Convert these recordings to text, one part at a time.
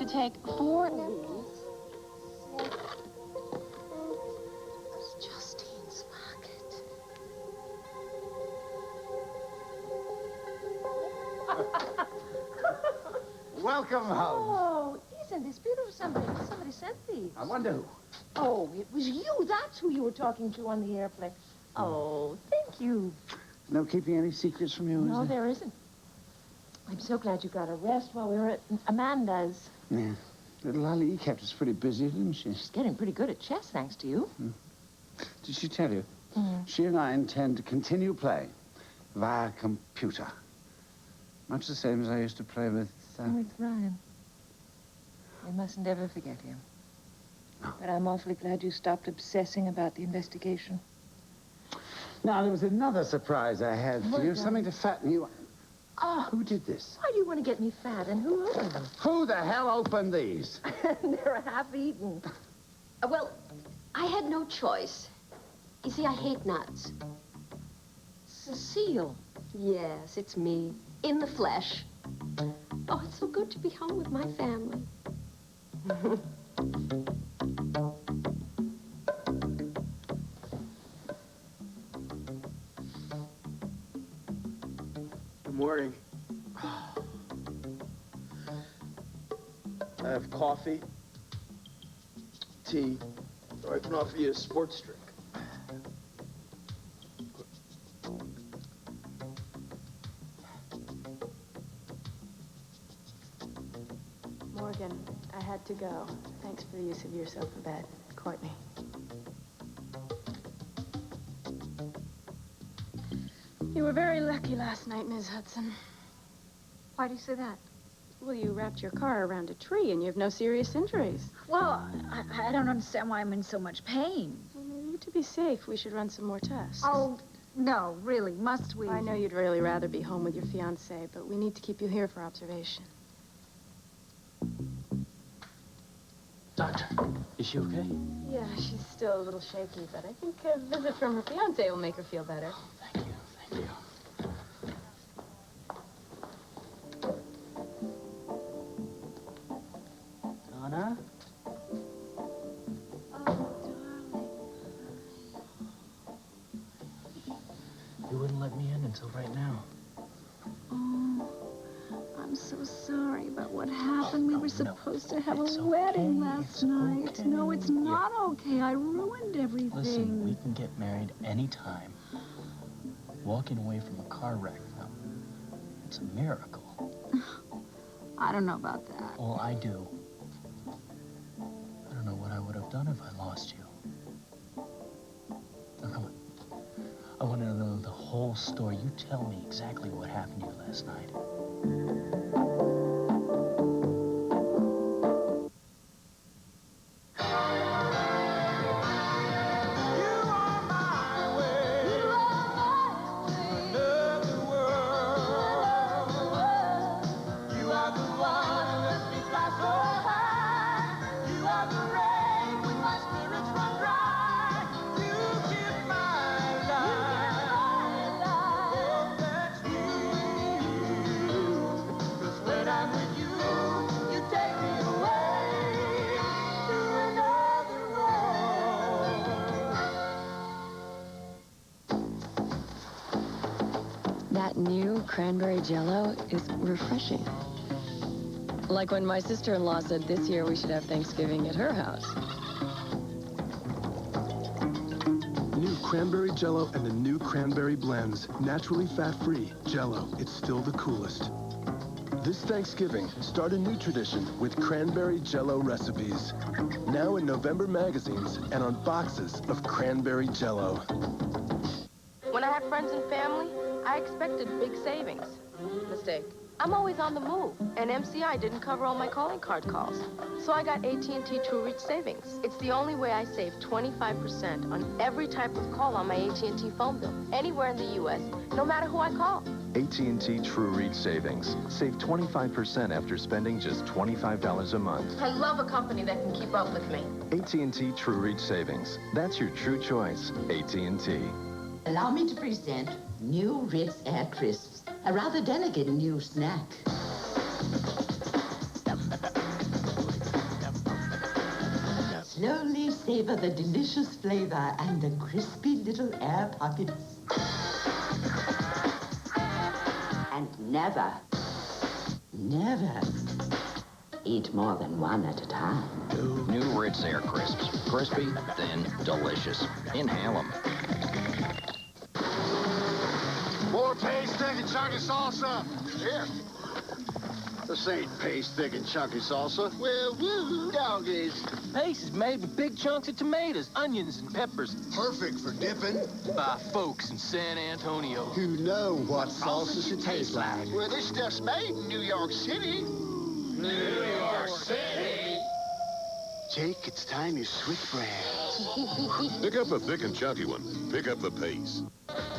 to take 4 apples. It's Justine's market. Welcome home. Oh, isn't this beautiful? Somebody sent these. I wonder who. Oh, it was you. That's who you were talking to on the airplane. Oh, thank you. No keeping any secrets from you, No, is there? there isn't. I'm so glad you got a rest while we were at Amanda's. Yeah. Little Ali kept us pretty busy, didn't she? She's getting pretty good at chess, thanks to you. Did she tell you? She and I intend to continue playing via computer. Much the same as I used to play with... With Ryan. You mustn't ever forget him. No. But I'm awfully glad you stopped obsessing about the investigation. Now, there was another surprise I had for What, you. Ryan? Something to fatten you. Oh, Who did this? why do you want to get me fat? And who opened them? Who the hell opened these? They're half-eaten. Well, I had no choice. You see, I hate nuts. Cecile. Yes, it's me. In the flesh. Oh, it's so good to be home with my family. Good morning. I have coffee, tea, or I can offer you a sports drink. Morgan, I had to go. Thanks for the use of your sofa bed. Courtney. You were very lucky last night, Ms. Hudson. Why do you say that? Well, you wrapped your car around a tree and you have no serious injuries. Well, I don't understand why I'm in so much pain. Well, maybe to be safe, we should run some more tests. Oh, no, really, must we? I know you'd really rather be home with your fiancé, but we need to keep you here for observation. Doctor, is she okay? Yeah, she's still a little shaky, but I think a visit from her fiancé will make her feel better. Thank you, thank you. Donna? You wouldn't let me in until right now. Oh, I'm so sorry about what happened. We were supposed to have It's a wedding okay, last it's night. okay. No, it's not okay. I ruined everything. Listen, we can get married anytime. Walking away from a car wreck, now, it's a miracle. I don't know about that. Well, I do. I don't know what I would have done if I lost you. Now, come on. I want to know the whole story. You tell me exactly what happened to you last night. That new cranberry jello is refreshing. Like when my sister-in-law said this year we should have Thanksgiving at her house. New cranberry jello and the new cranberry blends. Naturally fat-free. Jello, it's still the coolest. This Thanksgiving, start a new tradition with cranberry jello recipes. Now in November magazines and on boxes of cranberry jello. When I had friends and family, I expected big savings. Mistake. I'm always on the move, and MCI didn't cover all my calling card calls. So I got AT&T True Reach Savings. It's the only way I save 25% on every type of call on my AT&T phone bill, anywhere in the U.S., no matter who I call. AT&T True Reach Savings. Save 25% after spending just $25 a month. I love a company that can keep up with me. AT&T True Reach Savings. That's your true choice. AT&T. Allow me to present new Ritz Air Crisps, a rather delicate new snack. Savor the delicious flavor and the crispy little air pockets. And never eat more than one at a time. New Ritz Air Crisps. Crispy, thin, delicious. Inhale them. More paste, thick, and chunky salsa. Here. This ain't paste, thick, and chunky salsa. Well, woo, doggies. Paste is made with big chunks of tomatoes, onions, and peppers. Perfect for dipping. By folks in San Antonio. Who know what salsa should taste like. Well, this stuff's made in New York City. New York City. Jake, it's time you switch brands. Pick up a thick and chunky one. Pick up the paste.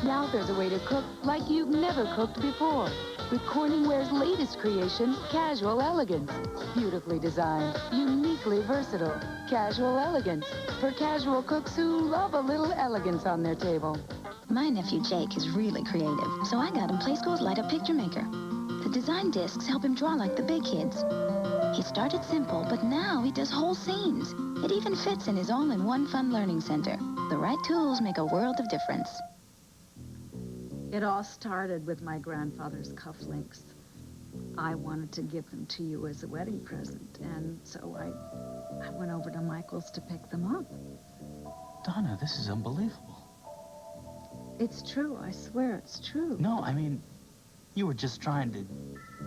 Now there's a way to cook like you've never cooked before. With Corningware's latest creation, Casual Elegance. Beautifully designed, uniquely versatile. Casual Elegance. For casual cooks who love a little elegance on their table. My nephew Jake is really creative, so I got him Playsko's Light Up Picture Maker. The design discs help him draw like the big kids. He started simple, but now he does whole scenes. It even fits in his all-in-one fun learning center. The right tools make a world of difference. It all started with my grandfather's cufflinks. I wanted to give them to you as a wedding present, and so I went over to Michael's to pick them up. Donna, this is unbelievable. It's true, I swear it's true. No, I mean, you were just trying to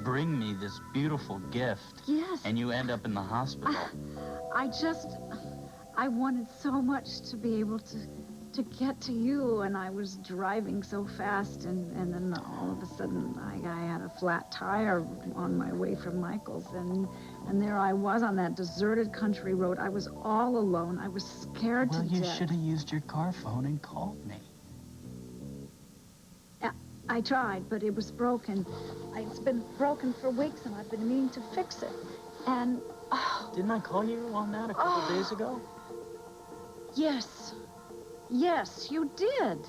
bring me this beautiful gift. Yes. And you end up in the hospital. I wanted so much to be able to get to you, and I was driving so fast, and then all of a sudden I had a flat tire on my way from Michael's, and there I was on that deserted country road. I was all alone. I was scared to death. Well, you should have used your car phone and called me. I tried, but it was broken. It's been broken for weeks, and I've been meaning to fix it. And, Didn't I call you on that a couple days ago? Yes. Yes, you did.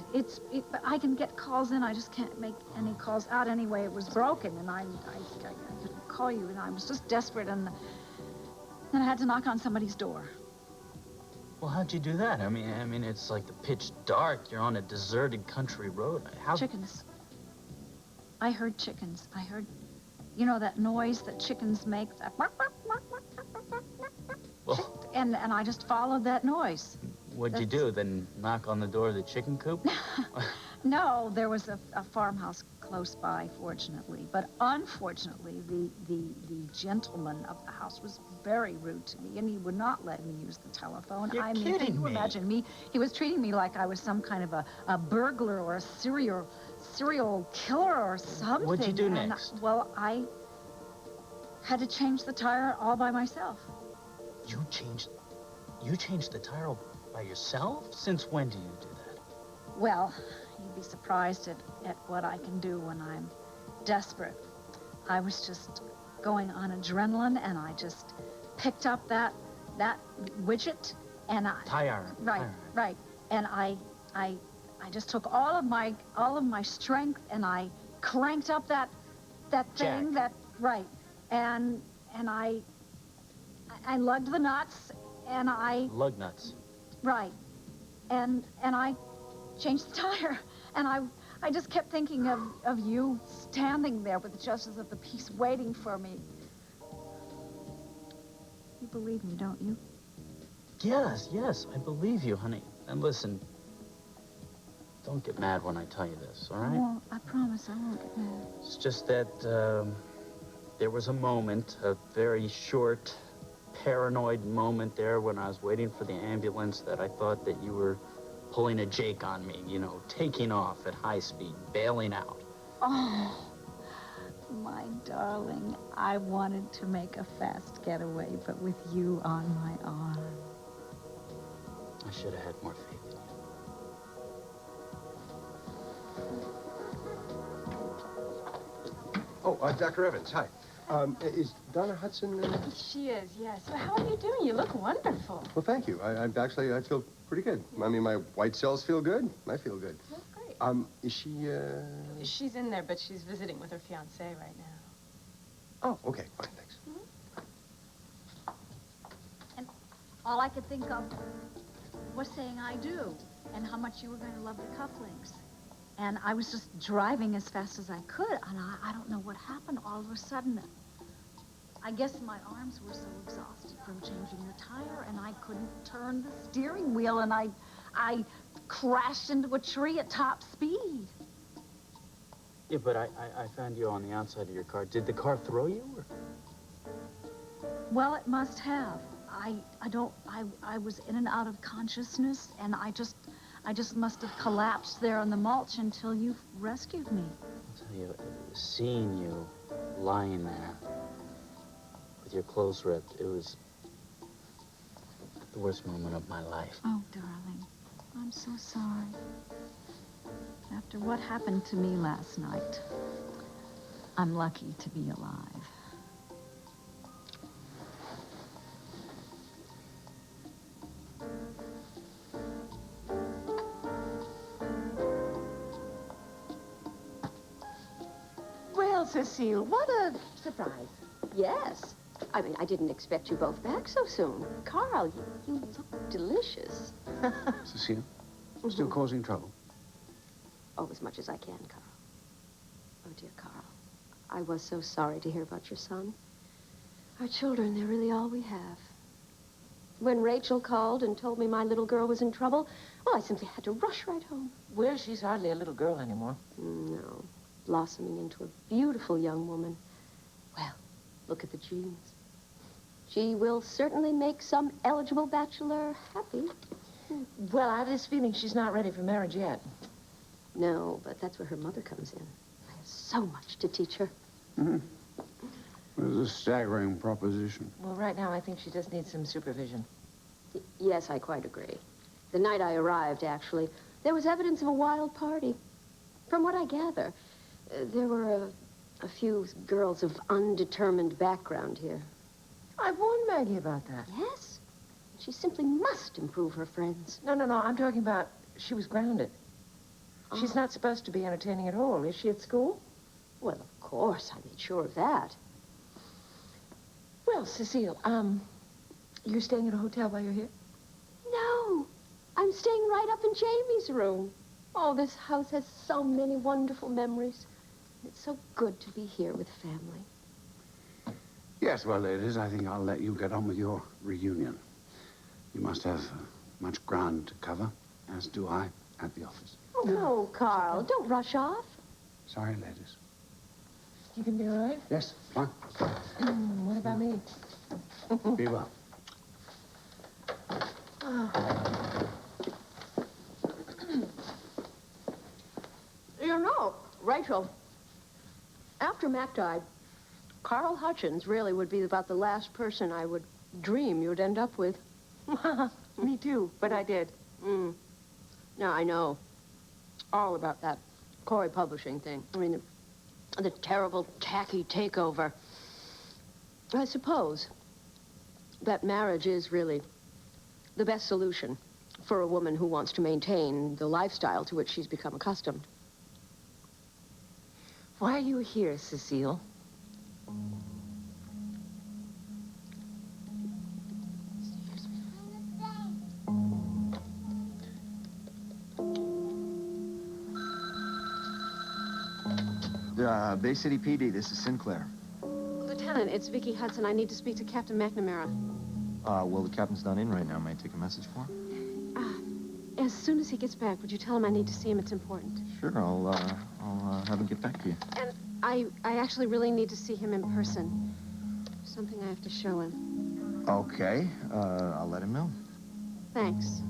I can get calls in. I just can't make any calls out anyway. It was broken, and I couldn't call you, and I was just desperate, and then I had to knock on somebody's door. Well, how'd you do that? I mean, it's like the pitch dark. You're on a deserted country road. Chickens. I heard chickens. I heard, you know, that noise that chickens make. That Well, and I just followed that noise. What'd you do? Then knock on the door of the chicken coop? No, there was a farmhouse close by, fortunately. But unfortunately, the gentleman of the house was very rude to me, and he would not let me use the telephone. You're can kidding you me. imagine me? He was treating me like I was some kind of a burglar or a serial killer or something. What'd you do next? Well, I had to change the tire all by myself. You changed the tire by yourself? Since when do you do that? Well, you'd be surprised at what I can do when I'm desperate. I was just going on adrenaline, and I just picked up that widget, and I... Tire. Right. And I just took all of my strength, and I cranked up that thing. Jack. And I lugged the nuts, and I... Lug nuts. Right. And I changed the tire, and I just kept thinking of you standing there with the justice of the peace waiting for me. You believe me, don't you? Yes, I believe you, honey. And listen, don't get mad when I tell you this, all right? Well, I promise I won't get mad. It's just that there was a moment, a very short, paranoid moment there when I was waiting for the ambulance that I thought that you were pulling a Jake on me, you know, taking off at high speed, bailing out. Oh, my darling, I wanted to make a fast getaway, but with you on my arm. I should have had more faith in you. Oh, Dr. Evans, hi. Is Donna Hudson? She is, yes. Well, how are you doing? You look wonderful. Well, thank you. I feel pretty good. I mean, my white cells feel good. I feel good. That's great. Is she, She's in there, but she's visiting with her fiancé right now. Oh, okay, fine, thanks. And all I could think of was saying I do, and how much you were going to love the cufflinks. And I was just driving as fast as I could, and I don't know what happened. All of a sudden, I guess my arms were so exhausted from changing the tire, and I couldn't turn the steering wheel, and I crashed into a tree at top speed. Yeah, but I found you on the outside of your car. Did the car throw you? Or? Well, it must have. I was in and out of consciousness, and I just must have collapsed there on the mulch until you rescued me. I'll tell you, seeing you lying there with your clothes ripped, it was the worst moment of my life. Oh, darling, I'm so sorry. After what happened to me last night, I'm lucky to be alive. Well, Cecile, what a surprise. Yes. I mean, I didn't expect you both back so soon. Carl, you look delicious. Cecile, still causing trouble? Oh, as much as I can, Carl. Oh, dear Carl. I was so sorry to hear about your son. Our children, they're really all we have. When Rachel called and told me my little girl was in trouble, well, I simply had to rush right home. Well, she's hardly a little girl anymore. No. Blossoming into a beautiful young woman. Well, look at the genes. She will certainly make some eligible bachelor happy. Well, I have this feeling she's not ready for marriage yet. No, but that's where her mother comes in. I have so much to teach her. Mm-hmm. It was a staggering proposition. Well, right now, I think she just needs some supervision. Yes, I quite agree. The night I arrived, actually, there was evidence of a wild party. From what I gather, there were a few girls of undetermined background here. I warned Maggie about that. Yes? She simply must improve her friends. No, I'm talking about she was grounded. Oh. She's not supposed to be entertaining at all. Is she at school? Well, of course. I made sure of that. Well, Cecile, you're staying at a hotel while you're here? No. I'm staying right up in Jamie's room. Oh, this house has so many wonderful memories. It's so good to be here with family. Yes, well, ladies, I think I'll let you get on with your reunion. You must have much ground to cover, as do I at the office. Oh, no, Carl. Don't rush off. Sorry, ladies. You can be all right? Yes, fine. What about me? Be well. You know, Rachel, after Mac died, Carl Hutchins really would be about the last person I would dream you'd end up with. Me too, but I did. No, I know. All about that Cory Publishing thing. I mean, the terrible, tacky takeover. I suppose that marriage is really the best solution for a woman who wants to maintain the lifestyle to which she's become accustomed. Why are you here, Cecile? Bay City PD, this is Sinclair. Lieutenant, it's Vicki Hudson. I need to speak to Captain McNamara. Well, the captain's not in right now. May I take a message for him? As soon as he gets back, would you tell him I need to see him? It's important. Sure, I'll have him get back to you. And I actually really need to see him in person. Something I have to show him. Okay, I'll let him know. Thanks.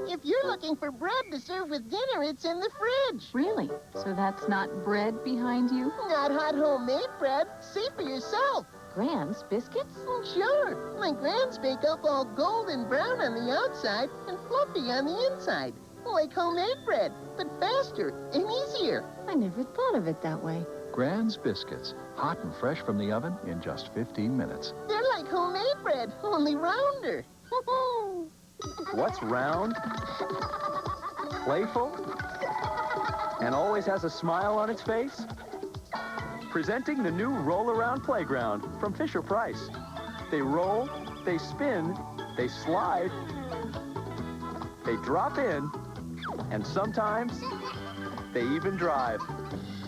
If you're looking for bread to serve with dinner, it's in the fridge. Really? So that's not bread behind you? Not hot homemade bread. See for yourself. Grand's biscuits? Sure. My Grand's bake up all golden brown on the outside and fluffy on the inside. Like homemade bread, but faster and easier. I never thought of it that way. Grand's Biscuits, hot and fresh from the oven in just 15 minutes. They're like homemade bread, only rounder. What's round, playful, and always has a smile on its face? Presenting the new roll-around playground from Fisher-Price. They roll, they spin, they slide, they drop in, and sometimes they even drive.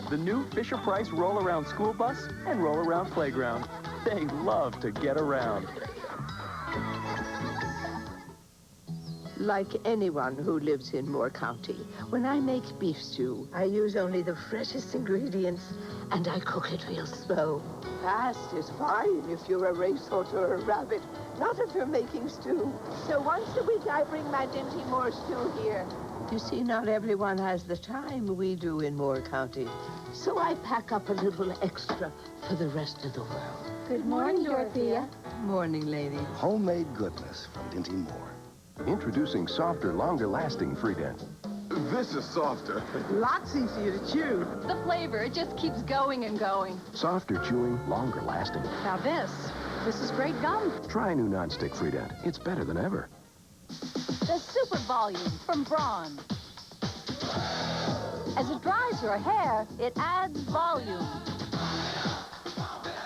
The new Fisher-Price roll-around school bus and roll-around playground. They love to get around. Like anyone who lives in Moore County, when I make beef stew, I use only the freshest ingredients, and I cook it real slow. Fast is fine if you're a racehorse or a rabbit, not if you're making stew. So once a week, I bring my Dinty Moore stew here. You see, not everyone has the time we do in Moore County. So I pack up a little extra for the rest of the world. Good morning, Dorothea. Morning, lady. Homemade goodness from Dinty Moore. Introducing softer, longer-lasting Freedent. This is softer. Lots easier to chew. The flavor, it just keeps going and going. Softer chewing, longer lasting. Now this is great gum. Try new non-stick Freedent. It's better than ever. The Super Volume from Braun. As it dries your hair, it adds volume.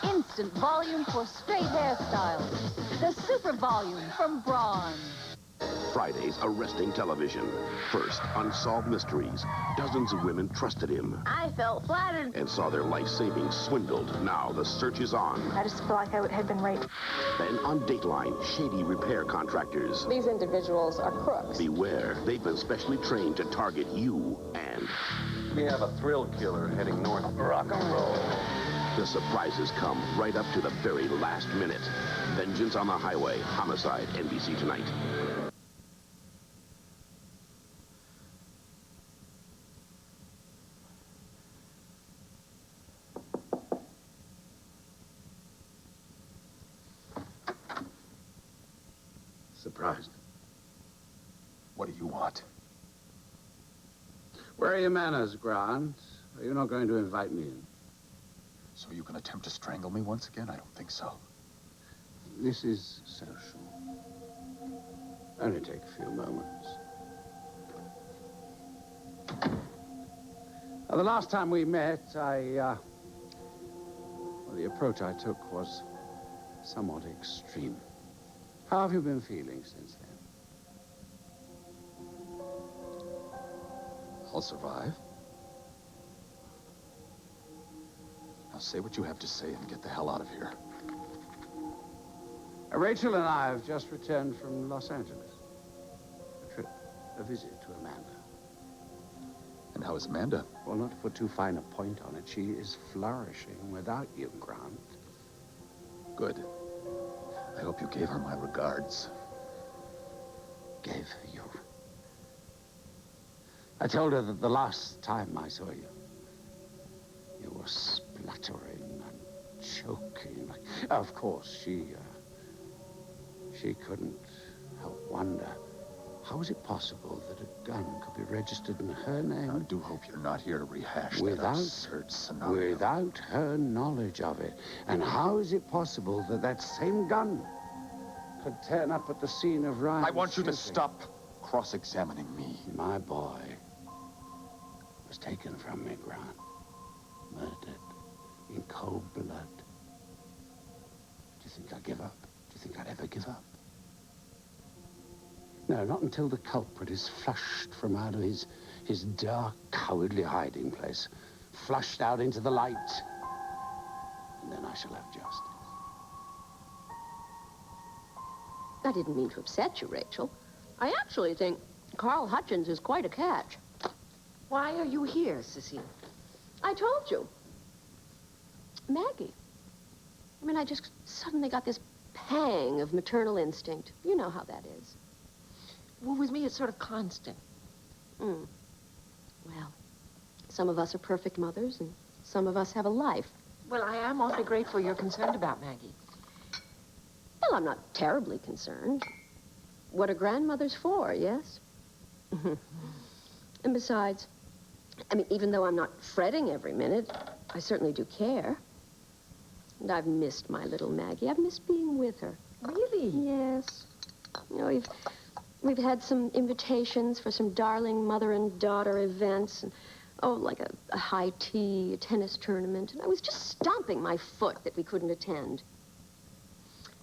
Instant volume for straight hairstyles. The Super Volume from Braun. Friday's arresting television. First, Unsolved Mysteries. Dozens of women trusted him I felt flattered. and saw their life savings swindled. Now the search is on. I just feel like I had been raped. Then on Dateline, shady repair contractors. These individuals are crooks. Beware, they've been specially trained to target you and... We have a thrill killer heading north. Rock and roll. The surprises come right up to the very last minute. Vengeance on the Highway. Homicide. NBC Tonight. Surprised. What do you want? Where are your manners, Grant? Are you not going to invite me in? So you can attempt to strangle me once again? I don't think so. This is social. Only take a few moments. The last time we met, well, the approach I took was somewhat extreme. How have you been feeling since then? I'll survive. Now say what you have to say and get the hell out of here. Rachel and I have just returned from Los Angeles. A trip, a visit to Amanda. And how is Amanda? Well, not to put too fine a point on it, she is flourishing without you, Grant. Good. I hope you gave her my regards. Gave her your... I told her that the last time I saw you, you were spluttering and choking. Of course, she couldn't help wonder, how is it possible that a gun could be registered in her name? I do hope you're not here to rehash that absurd scenario. Without her knowledge of it. And how is it possible that that same gun could turn up at the scene of Ryan's I want you to shooting? stop cross-examining me. My boy was taken from me, Grant. Murdered in cold blood. Do you think I'd give up? Do you think I'd ever give up? No, not until the culprit is flushed from out of his dark, cowardly hiding place. Flushed out into the light. And then I shall have justice. I didn't mean to upset you, Rachel. I actually think Carl Hutchins is quite a catch. Why are you here, Cecile? I told you. Maggie. I mean, I just suddenly got this pang of maternal instinct. You know how that is. Well, with me, it's sort of constant. Well, some of us are perfect mothers, and some of us have a life. Well, I am awfully grateful you're concerned about Maggie. Well, I'm not terribly concerned. What are grandmothers for, yes? And besides, I mean, even though I'm not fretting every minute, I certainly do care. And I've missed my little Maggie. I've missed being with her. Really? Yes. You know, we've had some invitations for some darling mother and daughter events, and Oh, like a high tea, a tennis tournament, and I was just stomping my foot that we couldn't attend.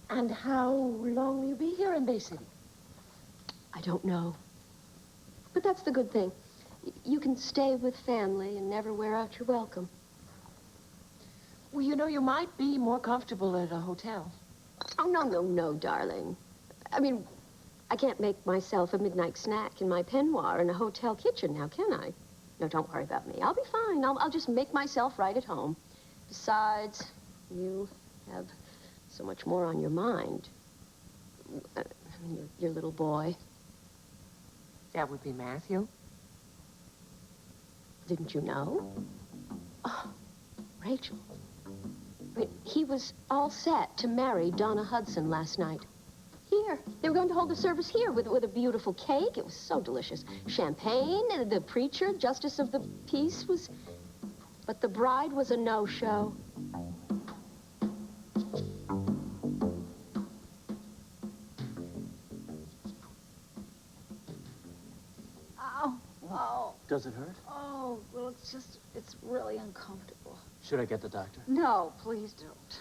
And how long will you be here in Bay City? I don't know. But that's the good thing. You can stay with family and never wear out your welcome. Well, you know, you might be more comfortable at a hotel. Oh, no, darling. I mean, I can't make myself a midnight snack in my peignoir in a hotel kitchen now, can I? No, don't worry about me. I'll be fine. I'll just make myself right at home. Besides, you have so much more on your mind. I mean, your little boy. That would be Matthew. Didn't you know? Oh, Rachel. I mean, he was all set to marry Donna Hudson last night. Here. They were going to hold the service here with a beautiful cake. It was so delicious. Champagne, and the preacher, justice of the peace, was... But the bride was a no-show. Oh. Does it hurt? Oh, well, it's really uncomfortable. Should I get the doctor? No, please don't.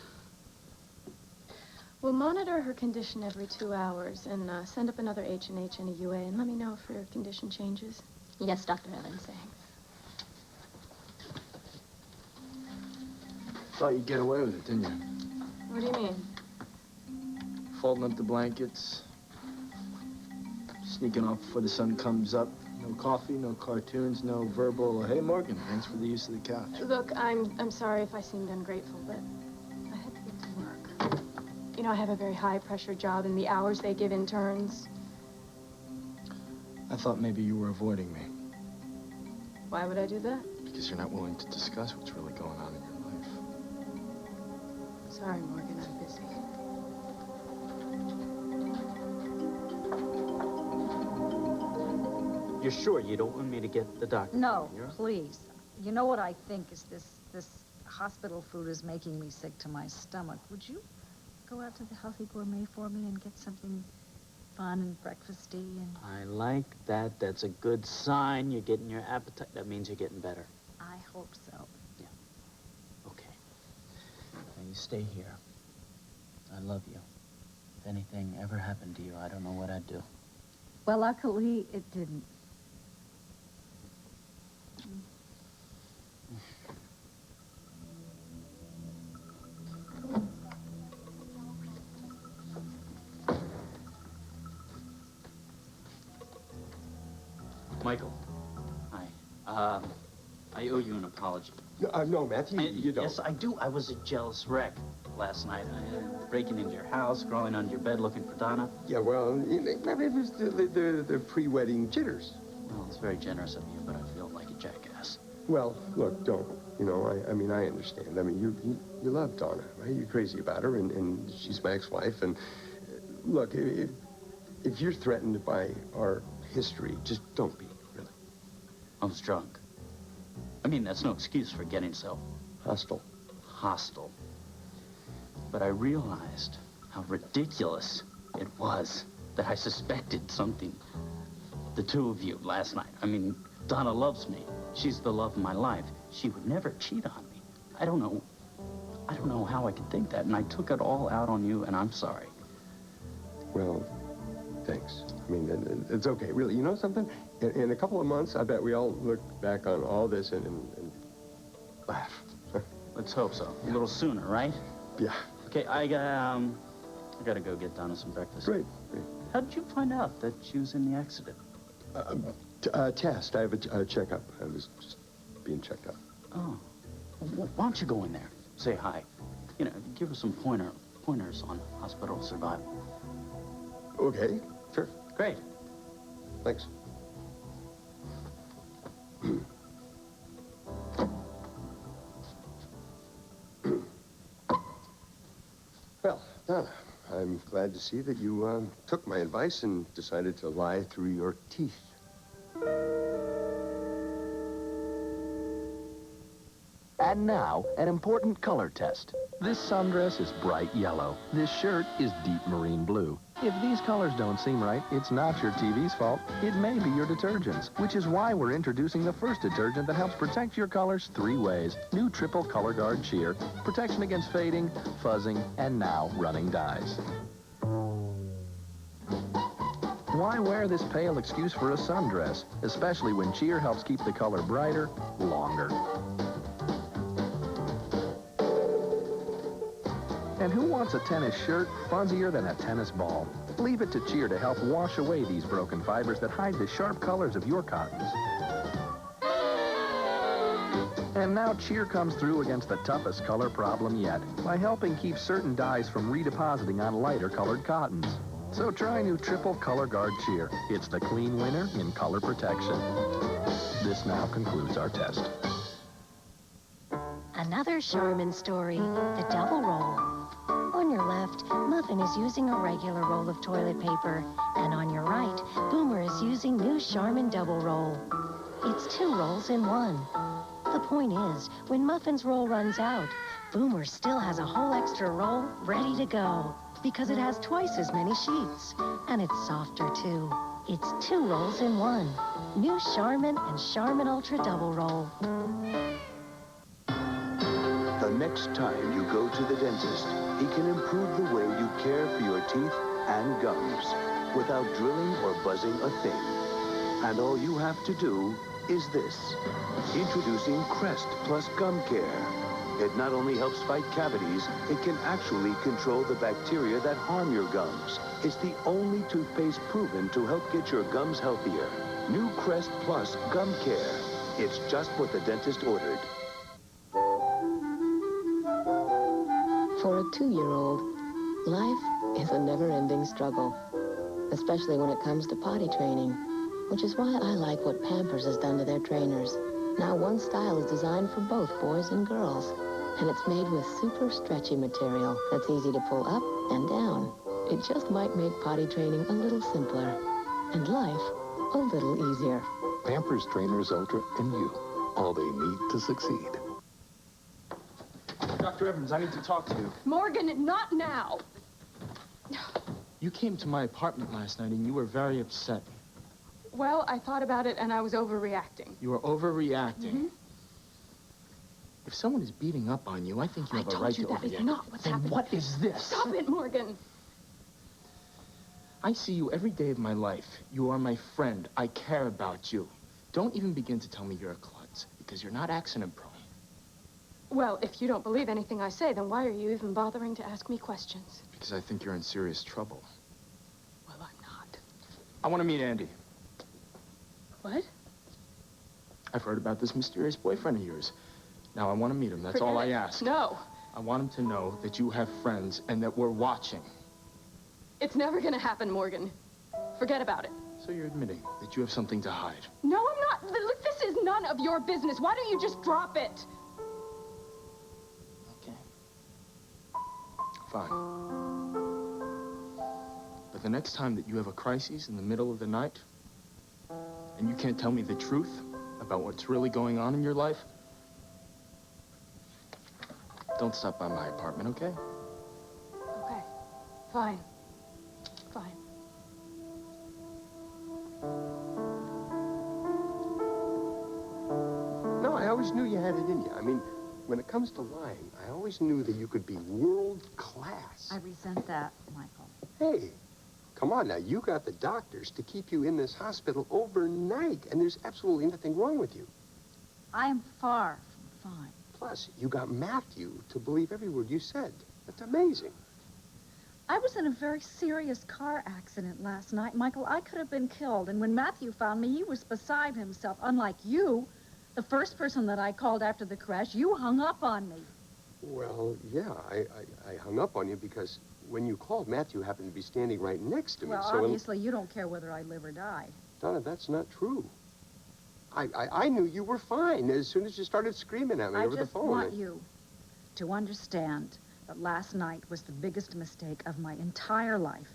We'll monitor her condition every 2 hours and send up another H&H and a UA and let me know if her condition changes. Yes, Dr. Evans. Thanks. Thought you'd get away with it, didn't you? What do you mean? Folding up the blankets, sneaking off before the sun comes up. No coffee, no cartoons, no verbal, hey, Morgan, thanks for the use of the couch. Look, I'm sorry if I seemed ungrateful, but I had to get to work. You know, I have a very high-pressure job, and the hours they give interns. I thought maybe you were avoiding me. Why would I do that? Because you're not willing to discuss what's really going on in your life. Sorry, Morgan, I'm busy. You're sure you don't want me to get the doctor? No, please. You know what I think is this hospital food is making me sick to my stomach. Would you go out to the Healthy Gourmet for me and get something fun and breakfasty and... I like that. That's a good sign. You're getting your appetite. That means you're getting better. I hope so. Yeah. Okay. Now you stay here. I love you. If anything ever happened to you, I don't know what I'd do. Well, luckily, it didn't. Michael. Hi. I owe you an apology. No, Matthew, you don't. Yes, I do. I was a jealous wreck last night. Breaking into your house, crawling under your bed looking for Donna. Yeah, well, it was the pre-wedding jitters. Well, it's very generous of you, but I feel like a jackass. Well, look, don't. You know, I mean, I understand. I mean, you love Donna, right? You're crazy about her, and she's my ex-wife. And look, if you're threatened by our history, just don't be, really. I was drunk. I mean, that's no excuse for getting so... hostile. Hostile. But I realized how ridiculous it was that I suspected something. The two of you last night. I mean, Donna loves me. She's the love of my life. She would never cheat on me. I don't know how I could think that, and I took it all out on you, and I'm sorry. Well, thanks. I mean, it's okay, really. You know something? In a couple of months, I bet we all look back on all this and laugh. Let's hope so. A little sooner, right? Yeah. Okay, I gotta go get Donna some breakfast. Great. How did you find out that she was in the accident? Test. I have a checkup. I was just being checked out. Oh. Well, why don't you go in there? Say hi. You know, give her some pointers on hospital survival. Okay, sure. Great. Thanks. Well, Donna, I'm glad to see that you took my advice and decided to lie through your teeth. And now, an important color test. This sundress is bright yellow. This shirt is deep marine blue. If these colors don't seem right, it's not your TV's fault. It may be your detergent's, which is why we're introducing the first detergent that helps protect your colors 3 ways. New Triple Color Guard Cheer. Protection against fading, fuzzing, and now running dyes. Why wear this pale excuse for a sundress, especially when Cheer helps keep the color brighter longer? And who wants a tennis shirt fuzzier than a tennis ball? Leave it to Cheer to help wash away these broken fibers that hide the sharp colors of your cottons. And now Cheer comes through against the toughest color problem yet by helping keep certain dyes from redepositing on lighter colored cottons. So try new Triple Color Guard Cheer. It's the clean winner in color protection. This now concludes our test. Another Charmin story, the double roll. On your left, Muffin is using a regular roll of toilet paper, and on your right, Boomer is using new Charmin double roll. It's 2 rolls in 1. The point is, when Muffin's roll runs out, Boomer still has a whole extra roll ready to go, because it has twice as many sheets, and it's softer too. It's 2 rolls in 1. New Charmin and Charmin Ultra Double Roll. The next time you go to the dentist, he can improve the way you care for your teeth and gums without drilling or buzzing a thing. And all you have to do is this. Introducing Crest Plus Gum Care. It not only helps fight cavities, it can actually control the bacteria that harm your gums. It's the only toothpaste proven to help get your gums healthier. New Crest Plus Gum Care. It's just what the dentist ordered. For a 2-year-old, life is a never-ending struggle, especially when it comes to potty training, which is why I like what Pampers has done to their trainers. Now one style is designed for both boys and girls, and it's made with super stretchy material that's easy to pull up and down. It just might make potty training a little simpler, and life a little easier. Pampers Trainers Ultra and you, all they need to succeed. Dr. Evans, I need to talk to you. Morgan, not now. You came to my apartment last night and you were very upset. Well, I thought about it and I was overreacting. You were overreacting. If someone is beating up on you, I think you have a right to overreact. I told you that is not what's happening. What is this? Stop it, Morgan. I see you every day of my life. You are my friend. I care about you. Don't even begin to tell me you're a klutz, because you're not accident-prone. Well, if you don't believe anything I say, then why are you even bothering to ask me questions? Because I think you're in serious trouble. Well, I'm not. I want to meet Andy. What? I've heard about this mysterious boyfriend of yours. Now I want to meet him. That's all I ask. No. I want him to know that you have friends and that we're watching. It's never gonna happen, Morgan. Forget about it. So you're admitting that you have something to hide? No, I'm not. Look, this is none of your business. Why don't you just drop it? Fine. But the next time that you have a crisis in the middle of the night, and you can't tell me the truth about what's really going on in your life, don't stop by my apartment, okay? Okay. Fine. Fine. No, I always knew you had it in you. I mean, when it comes to lying, I always knew that you could be world class. I resent that, Michael. Hey, come on now. You got the doctors to keep you in this hospital overnight, and there's absolutely nothing wrong with you. I am far from fine. Plus, you got Matthew to believe every word you said. That's amazing. I was in a very serious car accident last night, Michael. I could have been killed, and when Matthew found me, he was beside himself. Unlike you, the first person that I called after the crash, you hung up on me. Well, yeah, I hung up on you because when you called, Matthew happened to be standing right next to me. Well, so obviously, you don't care whether I live or die. Donna, that's not true. I knew you were fine as soon as you started screaming at me over the phone. I just want you to understand that last night was the biggest mistake of my entire life.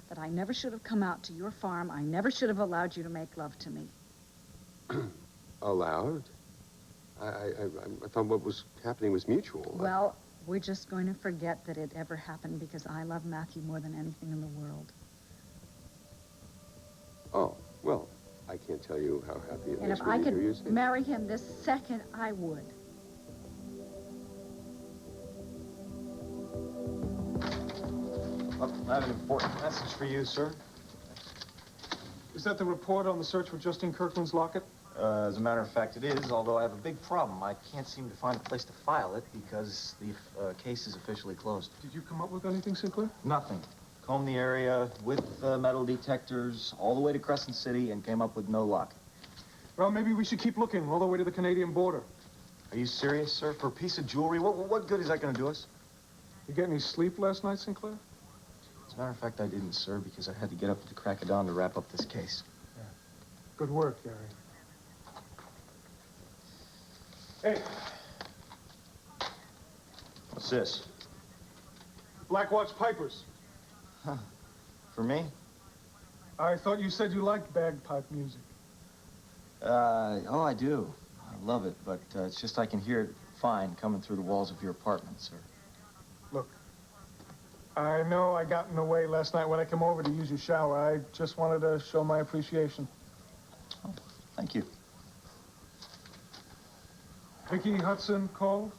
That I never should have come out to your farm. I never should have allowed you to make love to me. Allowed? I thought what was happening was mutual. Well, We're just going to forget that it ever happened because I love Matthew more than anything in the world. Oh, well, I can't tell you how happy it And makes if me I to hear you could say marry him this second, I would. Well, I have an important message for you, sir. Is that the report on the search for Justine Kirkland's locket? As a matter of fact, it is, although I have a big problem. I can't seem to find a place to file it because the case is officially closed. Did you come up with anything, Sinclair? Nothing. Combed the area with metal detectors all the way to Crescent City and came up with no locket. Well, maybe we should keep looking all the way to the Canadian border. Are you serious, sir? For a piece of jewelry? What good is that going to do us? You get any sleep last night, Sinclair? As a matter of fact, I didn't, sir, because I had to get up at the crack of dawn to wrap up this case. Yeah. Good work, Gary. Hey. What's this? Black Watch Pipers. Huh. For me? I thought you said you liked bagpipe music. Oh, I do. I love it, but it's just I can hear it fine coming through the walls of your apartment, sir. Look, I know I got in the way last night when I came over to use your shower. I just wanted to show my appreciation. Oh, thank you. Vicki Hudson called.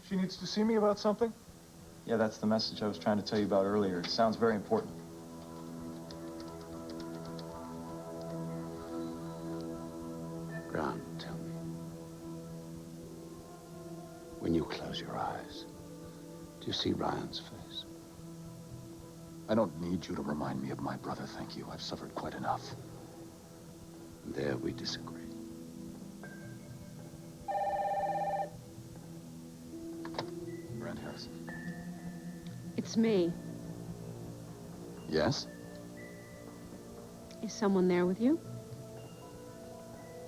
She needs to see me about something. Yeah, that's the message I was trying to tell you about earlier. It sounds very important. Grant, tell me. When you close your eyes, do you see Ryan's face? I don't need you to remind me of my brother, thank you. I've suffered quite enough. There we disagree. Brent Harrison. It's me. Yes? Is someone there with you?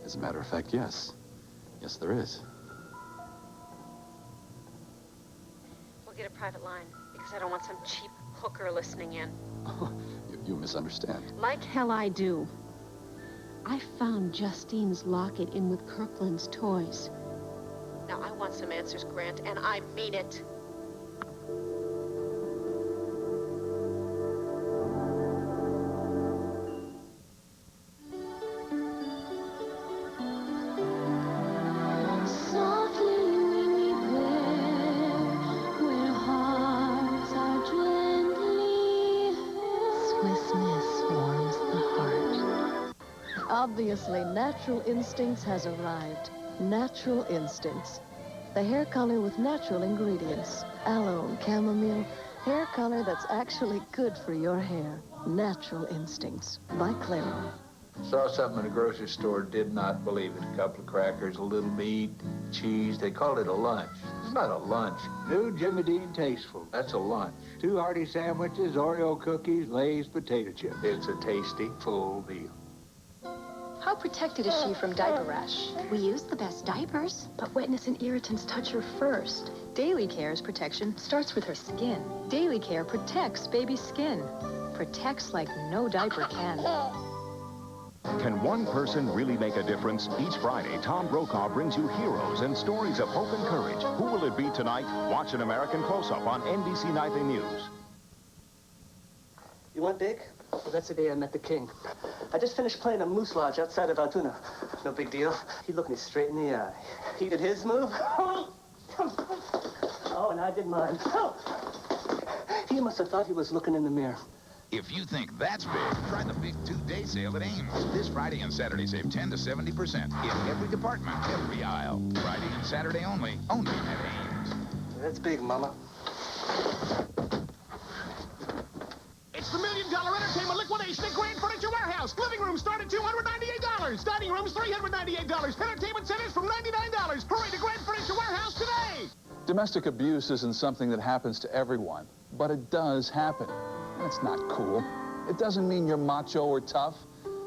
As a matter of fact, yes. Yes, there is. We'll get a private line, because I don't want some cheap hooker listening in. You misunderstand. Like hell I do. I found Justine's locket in with Kirkland's toys. Now, I want some answers, Grant, and I mean it. Obviously, Natural Instincts has arrived. Natural Instincts. The hair color with natural ingredients. Aloe and chamomile. Hair color that's actually good for your hair. Natural Instincts by Clairol. Saw something in the grocery store, did not believe it. A couple of crackers, a little meat, cheese. They called it a lunch. It's not a lunch. New Jimmy Dean Tasteful. That's a lunch. 2 hearty sandwiches, Oreo cookies, Lay's potato chips. It's a tasty, full meal. How protected is she from diaper rash? We use the best diapers. But wetness and irritants touch her first. Daily Care's protection starts with her skin. Daily Care protects baby's skin. Protects like no diaper can. Can one person really make a difference? Each Friday, Tom Brokaw brings you heroes and stories of hope and courage. Who will it be tonight? Watch An American Close-Up on NBC Nightly News. You want Dick? Well, that's the day I met the king. I just finished playing a moose lodge outside of Altoona. No big deal. He looked me straight in the eye. He did his move. Oh, and I did mine. He must have thought he was looking in the mirror. If you think that's big, try the big 2-day sale at Ames. This Friday and Saturday, save 10 to 70% in every department, every aisle. Friday and Saturday only at Ames. That's big, Mama. It's the $1 Million Entertainment Liquidation at Grand Furniture Warehouse. Living rooms start at $298. Dining rooms, $398. Entertainment centers from $99. Hurry to Grand Furniture Warehouse today. Domestic abuse isn't something that happens to everyone, but it does happen. And it's not cool. It doesn't mean you're macho or tough.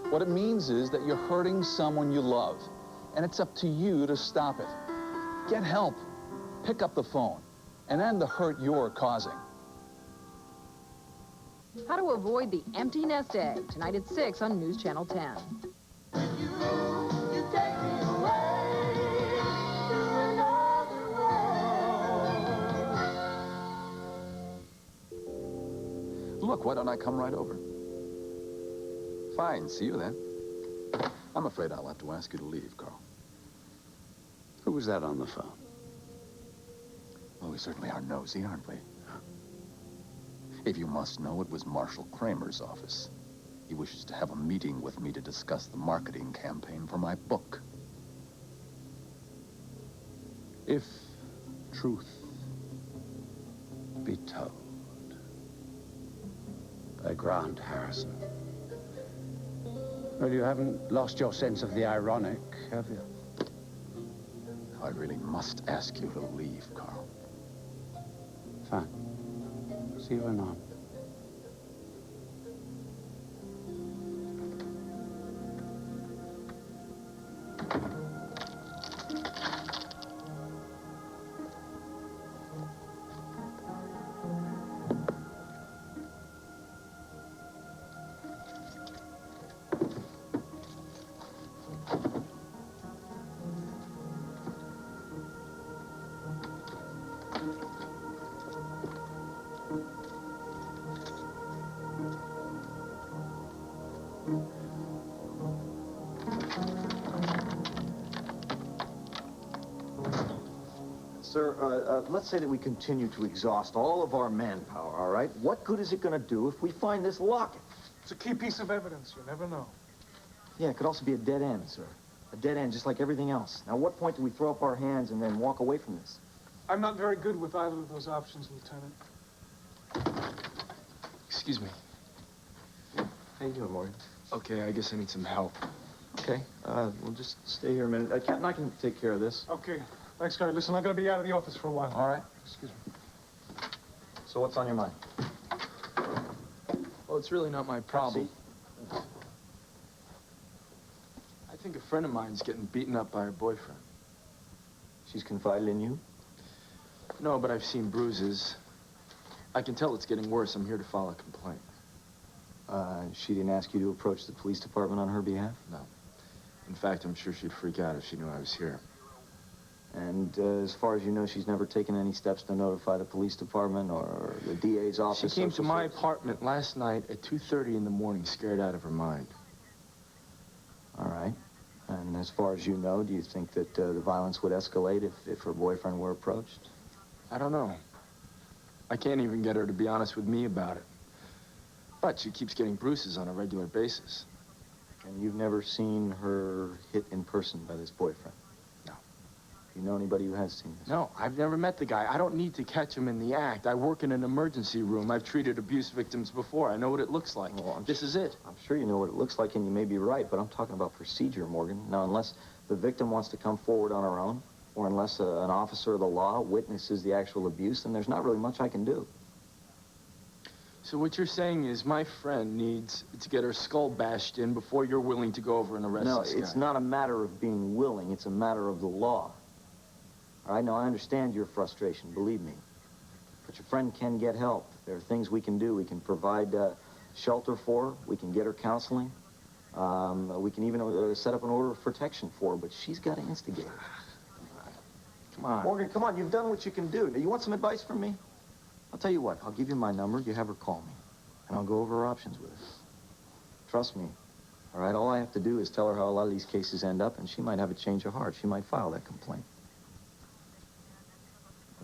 What it means is that you're hurting someone you love, and it's up to you to stop it. Get help. Pick up the phone and end the hurt you're causing. How to avoid the empty nest egg, tonight at 6 on News Channel 10. Look, why don't I come right over? Fine, see you then. I'm afraid I'll have to ask you to leave, Carl. Who was that on the phone? Well, we certainly are nosy, aren't we? If you must know, it was Marshal Kramer's office. He wishes to have a meeting with me to discuss the marketing campaign for my book. If truth be told by Grant Harrison. Well, you haven't lost your sense of the ironic, have you? I really must ask you to leave, Carl. Fine. See you anon. Sir, let's say that we continue to exhaust all of our manpower, all right? What good is it going to do if we find this locket? It's a key piece of evidence. You never know. Yeah, it could also be a dead end, sir. A dead end, just like everything else. Now, what point do we throw up our hands and then walk away from this? I'm not very good with either of those options, Lieutenant. Excuse me. How you doing, Morgan? Okay, I guess I need some help. Okay, we'll just stay here a minute. Captain, I can take care of this. Okay. Thanks, Gary. Listen, I'm going to be out of the office for a while. All right. Excuse me. So what's on your mind? Well, it's really not my problem. I think a friend of mine's getting beaten up by her boyfriend. She's confided in you? No, but I've seen bruises. I can tell it's getting worse. I'm here to file a complaint. She didn't ask you to approach the police department on her behalf? No. In fact, I'm sure she'd freak out if she knew I was here. And as far as you know, she's never taken any steps to notify the police department or the DA's office? She came to my apartment last night at 2:30 in the morning, scared out of her mind. All right. And as far as you know, do you think that the violence would escalate if her boyfriend were approached? I don't know. I can't even get her to be honest with me about it. But she keeps getting bruises on a regular basis. And you've never seen her hit in person by this boyfriend? No. Do you know anybody who has seen this? No, I've never met the guy. I don't need to catch him in the act. I work in an emergency room. I've treated abuse victims before. I know what it looks like. Well, this is it. I'm sure you know what it looks like, and you may be right, but I'm talking about procedure, Morgan. Now, unless the victim wants to come forward on her own, or unless an officer of the law witnesses the actual abuse, then there's not really much I can do. So what you're saying is my friend needs to get her skull bashed in before you're willing to go over and arrest this guy. No, it's not a matter of being willing. It's a matter of the law. All right, now, I understand your frustration, believe me. But your friend can get help. There are things we can do. We can provide shelter for her. We can get her counseling. We can even set up an order of protection for her, but she's got to instigate it. Come on. Morgan, come on. You've done what you can do. Now, you want some advice from me? I'll tell you what. I'll give you my number. You have her call me. And I'll go over her options with her. Trust me. All right? All I have to do is tell her how a lot of these cases end up, and she might have a change of heart. She might file that complaint.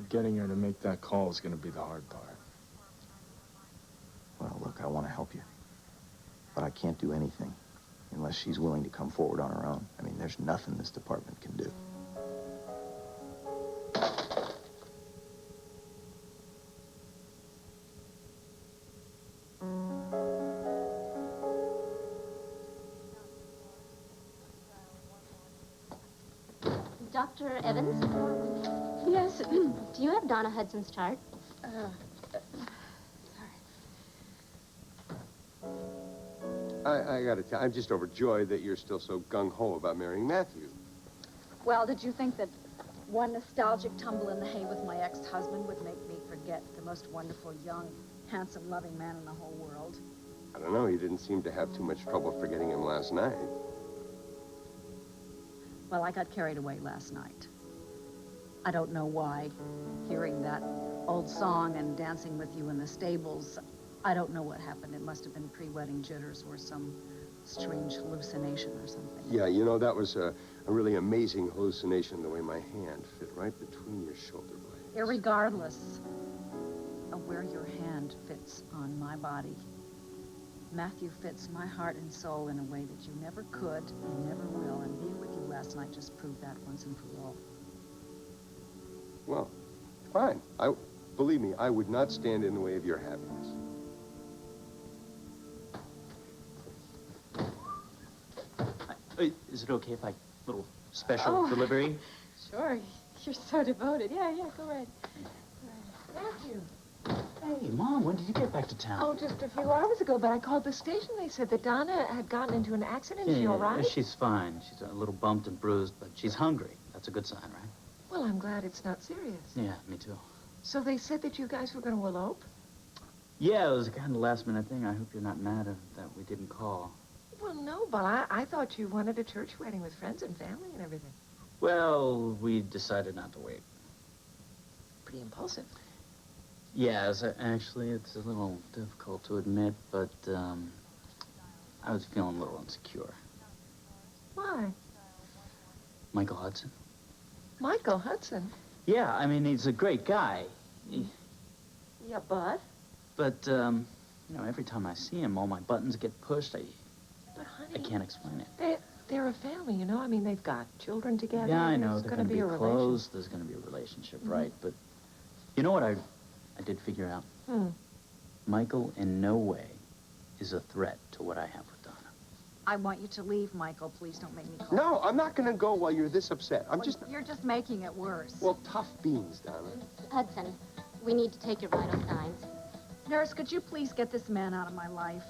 Getting her to make that call is going to be the hard part. Well, look, I want to help you. But I can't do anything unless she's willing to come forward on her own. I mean, there's nothing this department can do. Dr. Evans? Yes. Do you have Donna Hudson's chart? I gotta tell you, I'm just overjoyed that you're still so gung-ho about marrying Matthew. Well, did you think that one nostalgic tumble in the hay with my ex-husband would make me forget the most wonderful, young, handsome, loving man in the whole world? I don't know, you didn't seem to have too much trouble forgetting him last night. Well, I got carried away last night. I don't know why. Hearing that old song and dancing with you in the stables, I don't know what happened. It must have been pre-wedding jitters or some strange hallucination or something. Yeah, you know, that was a really amazing hallucination, the way my hand fit right between your shoulder blades. Irregardless of where your hand fits on my body, Matthew fits my heart and soul in a way that you never could and never will, and being with you last night just proved that once and for all. Well, fine. Believe me, I would not stand in the way of your happiness. Is it okay if little special delivery? Sure. You're so devoted. Yeah, go right. Matthew. Hey, Mom, when did you get back to town? Oh, just a few hours ago, but I called the station. They said that Donna had gotten into an accident. Is she all right? She's fine. She's a little bumped and bruised, but she's hungry. That's a good sign, right? Well, I'm glad it's not serious. Yeah, me too. So they said that you guys were going to elope? Yeah, it was a kind of last-minute thing. I hope you're not mad that we didn't call. Well, no, but I thought you wanted a church wedding with friends and family and everything. Well, we decided not to wait. Pretty impulsive. Yeah, actually, it's a little difficult to admit, but I was feeling a little insecure. Why? Michael Hudson. Michael Hudson? Yeah, I mean, he's a great guy. Yeah, but? But, you know, every time I see him, all my buttons get pushed. But, honey, I can't explain it. They're a family, you know? I mean, they've got children together. Yeah, I know. There's They're going to be a close. There's going to be a relationship, right? But you know what I did figure out? Michael in no way is a threat to what I have with Donna. I want you to leave, Michael. Please don't make me call. No, I'm not going to go while you're this upset. You're just making it worse. Well, tough beans, Donna. Hudson, we need to take your vital signs. Nurse, could you please get this man out of my life?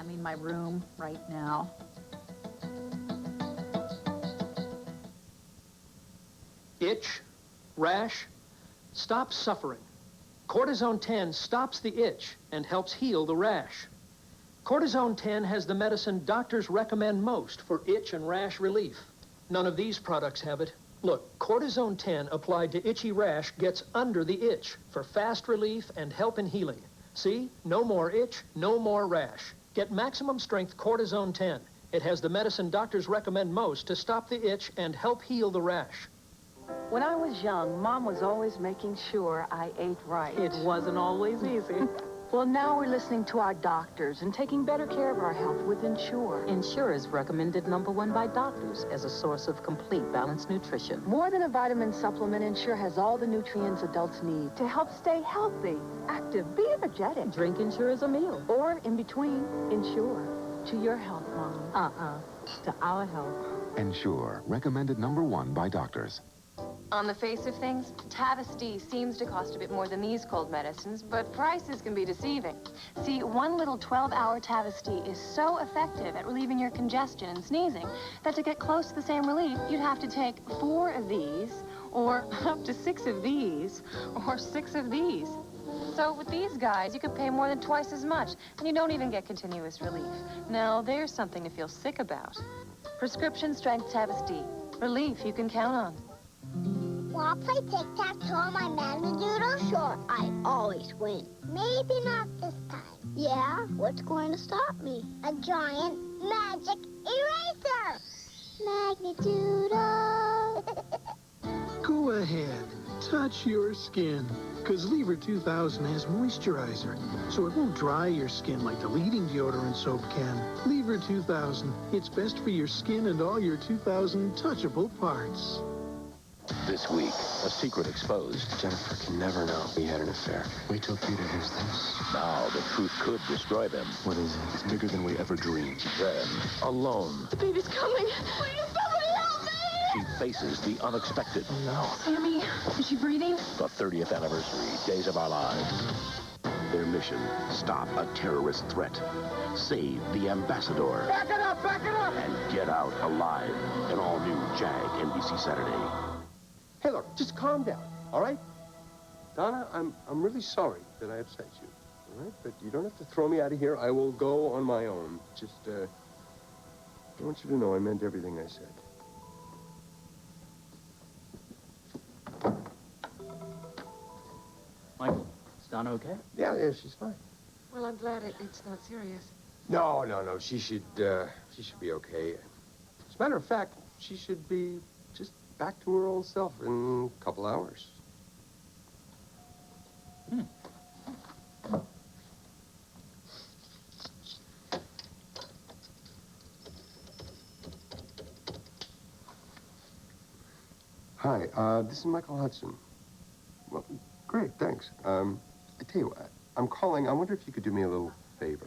I mean, my room right now. Itch, rash, stop suffering. Cortisone 10 stops the itch and helps heal the rash. Cortisone 10 has the medicine doctors recommend most for itch and rash relief. None of these products have it. Look, Cortisone 10 applied to itchy rash gets under the itch for fast relief and help in healing. See? No more itch, no more rash. Get maximum strength Cortisone 10. It has the medicine doctors recommend most to stop the itch and help heal the rash. When I was young, Mom was always making sure I ate right. It wasn't always easy. Well, now we're listening to our doctors and taking better care of our health with Ensure. Ensure is recommended #1 by doctors as a source of complete balanced nutrition. More than a vitamin supplement, Ensure has all the nutrients adults need to help stay healthy, active, be energetic. Drink Ensure as a meal. Or in between, Ensure. To your health, Mom. To our health. Ensure, recommended #1 by doctors. On the face of things, Tavasty seems to cost a bit more than these cold medicines, but prices can be deceiving. See, one little 12-hour Tavasty is so effective at relieving your congestion and sneezing that to get close to the same relief, you'd have to take 4 of these, or up to 6 of these, or 6 of these. So with these guys, you could pay more than twice as much, and you don't even get continuous relief. Now, there's something to feel sick about. Prescription strength Tavasty. Relief you can count on. Want to play tic-tac-toe on my Magnadoodle? Sure, I always win. Maybe not this time. Yeah? What's going to stop me? A giant magic eraser! Magnadoodle! Go ahead. Touch your skin. Because Lever 2000 has moisturizer, so it won't dry your skin like the leading deodorant soap can. Lever 2000. It's best for your skin and all your 2000 touchable parts. This week, a secret exposed. Jennifer can never know we had an affair. Wait till Peter hears this. Now the truth could destroy them. What is it? It's bigger than we ever dreamed. Then, alone, The baby's coming. Please, somebody help me! she faces the unexpected. Sammy, is she breathing? The 30th anniversary, Days of Our Lives. Their mission, stop a terrorist threat. Save the ambassador. Back it up! Back it up! And get out alive. An all-new JAG NBC Saturday. Hey, look, just calm down, all right? Donna, I'm really sorry that I upset you, all right? But you don't have to throw me out of here. I will go on my own. Just, I want you to know I meant everything I said. Michael, it's Donna. Donna okay? Yeah, she's fine. Well, I'm glad it's not serious. No. She should be okay. As a matter of fact, she should be just back to her old self in a couple hours. Hi, this is Michael Hudson. Well, great, thanks. I tell you what, I'm calling. I wonder if you could do me a little favor.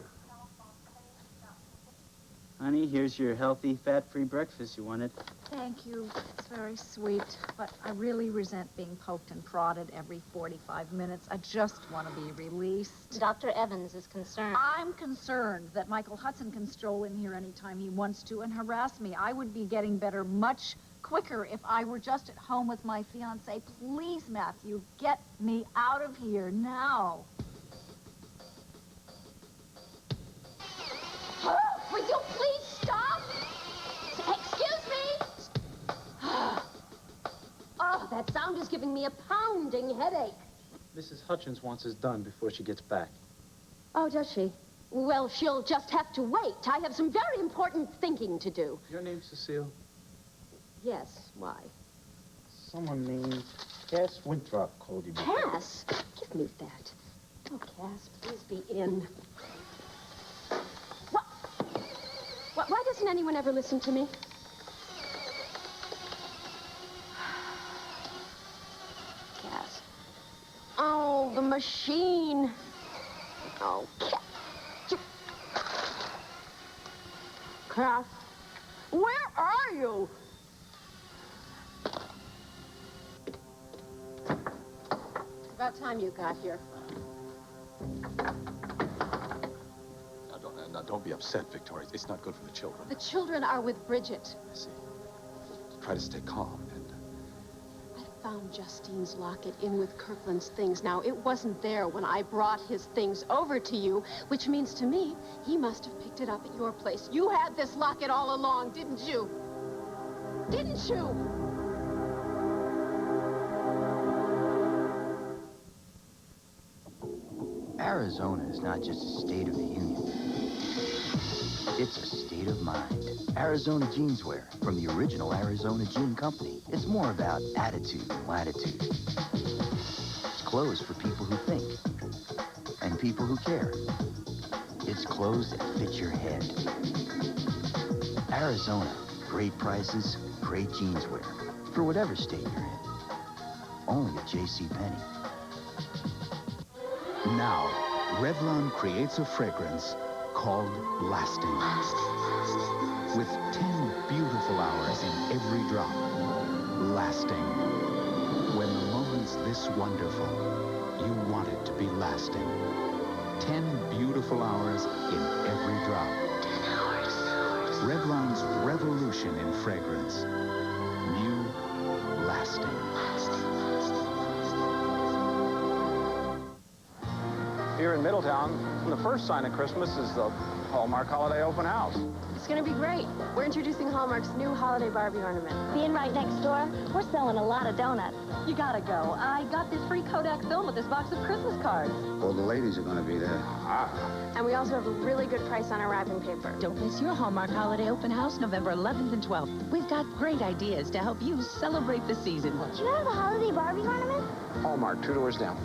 Honey, here's your healthy, fat-free breakfast you wanted. Thank you. It's very sweet, but I really resent being poked and prodded every 45 minutes. I just want to be released. Dr. Evans is concerned. I'm concerned that Michael Hudson can stroll in here anytime he wants to and harass me. I would be getting better much quicker if I were just at home with my fiancé. Please, Matthew, get me out of here now. Will you please stop? Excuse me? Oh, that sound is giving me a pounding headache. Mrs. Hutchins wants us done before she gets back. Oh, does she? Well, she'll just have to wait. I have some very important thinking to do. Your name's Cecile? Yes, why? Someone named Cass Winthrop called you before. Cass? Give me that. Oh, Cass, please be in. Why doesn't anyone ever listen to me? Cass. Oh, the machine. Oh, Cass, where are you? About time you got here. Now, don't be upset, Victoria. It's not good for the children. The children are with Bridget. I see. Try to stay calm and... I found Justine's locket in with Kirkland's things. Now, it wasn't there when I brought his things over to you, which means to me, he must have picked it up at your place. You had this locket all along, didn't you? Didn't you? Arizona is not just a state of the union. It's a state of mind. Arizona Jeanswear from the original Arizona Jean Company. It's more about attitude and latitude. It's clothes for people who think and people who care. It's clothes that fit your head. Arizona, great prices, great jeanswear for whatever state you're in. Only at JCPenney. Now, Revlon creates a fragrance called Lasting. With 10 beautiful hours in every drop. Lasting. When the moment's this wonderful, you want it to be lasting. 10 beautiful hours in every drop. 10 hours. Revlon's revolution in fragrance. New Lasting. Here in Middletown, the first sign of Christmas is the Hallmark Holiday Open House. It's gonna be great. We're introducing Hallmark's new holiday Barbie ornament. Being right next door, we're selling a lot of donuts. You gotta go. I got this free Kodak film with this box of Christmas cards. All the ladies are going to be there. And we also have a really good price on our wrapping paper. Don't miss your Hallmark Holiday Open House November 11th and 12th. We've got great ideas to help you celebrate the season. Do you have a holiday Barbie ornament? Hallmark, 2 doors down.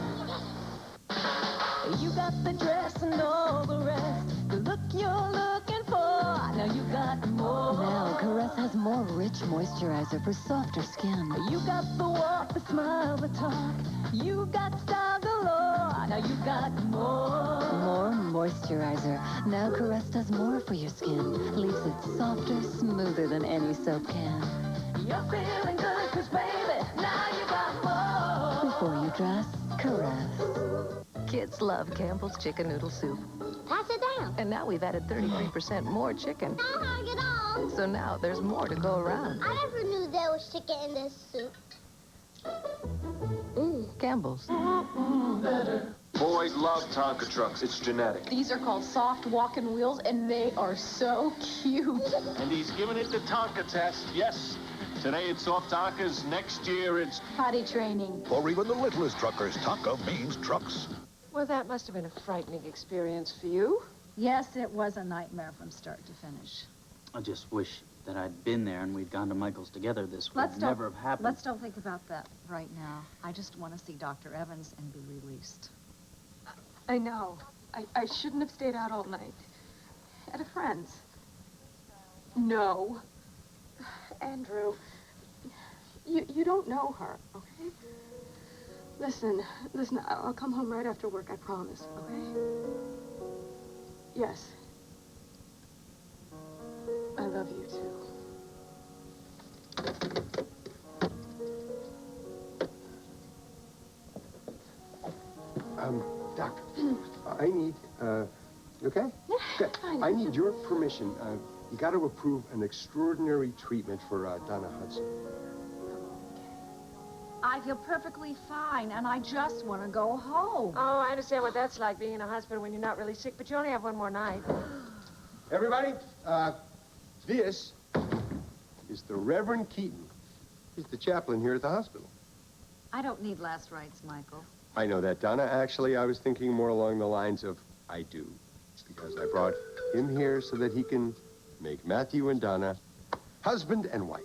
You got the dress and all the rest. The look you're looking for. Now you got more. Now, Caress has more rich moisturizer for softer skin. You got the walk, the smile, the talk. You got style galore. Now you got more. More moisturizer. Now Caress does more for your skin. Leaves it softer, smoother than any soap can. You're feeling good, 'cause baby, now you got more. Before you dress, Caress. Kids love Campbell's Chicken Noodle Soup. Pass it down. And now we've added 33% more chicken. I'll hug it all. So now there's more to go around. I never knew there was chicken in this soup. Campbell's. Boys love Tonka trucks. It's genetic. These are called soft walking wheels, and they are so cute. And he's giving it the Tonka test. Yes. Today it's soft Tonkas. Next year it's... Potty training. For even the littlest truckers, Tonka means trucks. Well, that must have been a frightening experience for you. Yes, it was a nightmare from start to finish. I just wish that I'd been there and we'd gone to Michael's together. This would never have happened. Let's don't think about that right now. I just want to see Dr. Evans and be released. I know. I shouldn't have stayed out all night. At a friend's. No. Andrew, you don't know her, okay? Listen, I'll come home right after work, I promise, okay? Yes. I love you, too. Doctor, I need, you okay? Good. I need your permission. You got to approve an extraordinary treatment for Donna Hudson. I feel perfectly fine, and I just want to go home. Oh, I understand what that's like, being in a hospital when you're not really sick, but you only have one more night. Everybody, this is the Reverend Keaton. He's the chaplain here at the hospital. I don't need last rites, Michael. I know that, Donna. Actually, I was thinking more along the lines of I do. Because I brought him here so that he can make Matthew and Donna husband and wife.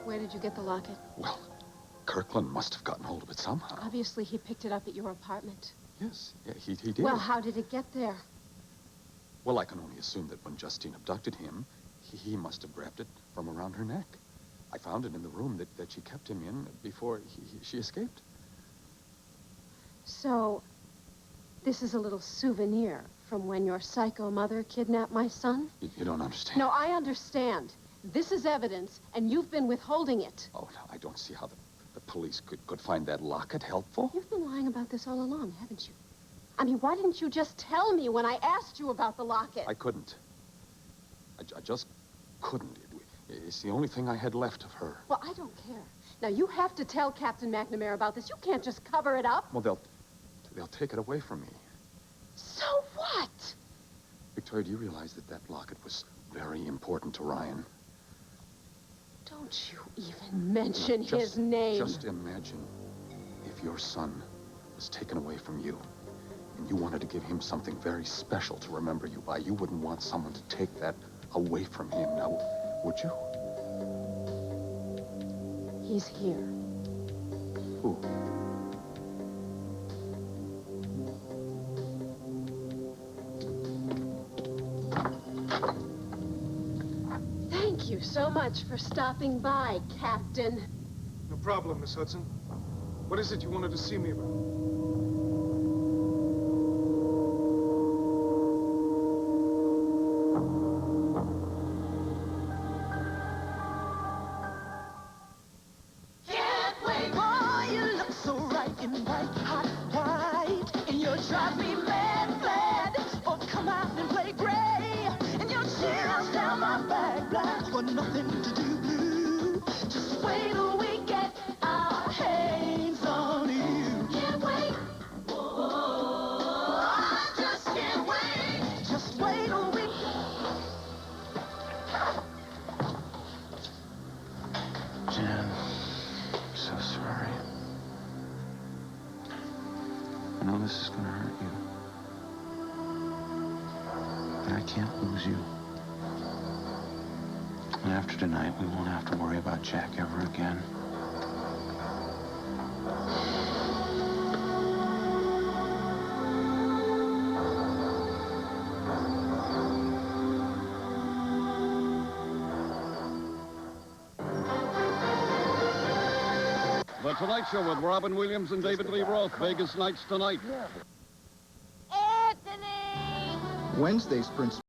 Where did you get the locket? Well, Kirkland must have gotten hold of it somehow. Obviously, he picked it up at your apartment. Yes, yeah, he did. Well, how did it get there? Well, I can only assume that when Justine abducted him, he must have grabbed it from around her neck. I found it in the room that she kept him in before she escaped. So, this is a little souvenir from when your psycho mother kidnapped my son? You don't understand. No, I understand. This is evidence, and you've been withholding it. Oh, no, I don't see how the police could find that locket helpful. You've been lying about this all along, haven't you? I mean, why didn't you just tell me when I asked you about the locket? I couldn't. I just couldn't. It's the only thing I had left of her. Well, I don't care. Now, you have to tell Captain McNamara about this. You can't just cover it up. Well, they'll take it away from me. So what? Victoria, do you realize that locket was very important to Ryan? Don't you even mention his name. Just imagine if your son was taken away from you and you wanted to give him something very special to remember you by. You wouldn't want someone to take that away from him now, would you? He's here. Who? Thank you so much for stopping by, Captain. No problem, Miss Hudson. What is it you wanted to see me about? Nothing to do blue. know this is gonna hurt you. But I can't lose you. And after tonight, we won't have to worry about Jack ever again. The Tonight Show with Robin Williams and David Lee Roth. Vegas Nights tonight. Anthony! Wednesday, Sprint